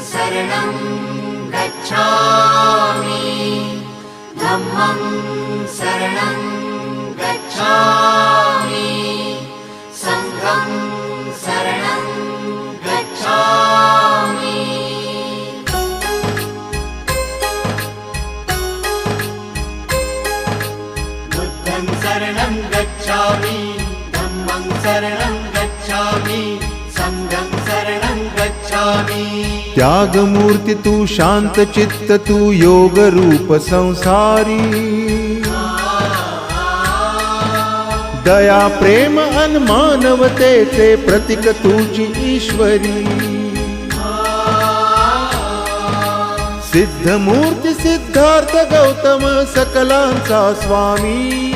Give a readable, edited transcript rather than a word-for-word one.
शरणं गच्छामि धम्मं शरणं गच्छामि संघं शरणं गच्छामि बुद्धं शरणं गच्छामि धम्मं शरणं गच्छामि संघं शरणं गच्छामि। त्यागमूर्ती तू शांत चित्त तू योग रूप संसारी दया प्रेम अन मानवतेचे प्रतीक तुझी ईश्वरी सिद्धमूर्ती सिद्धार्थ गौतम सकलांचा स्वामी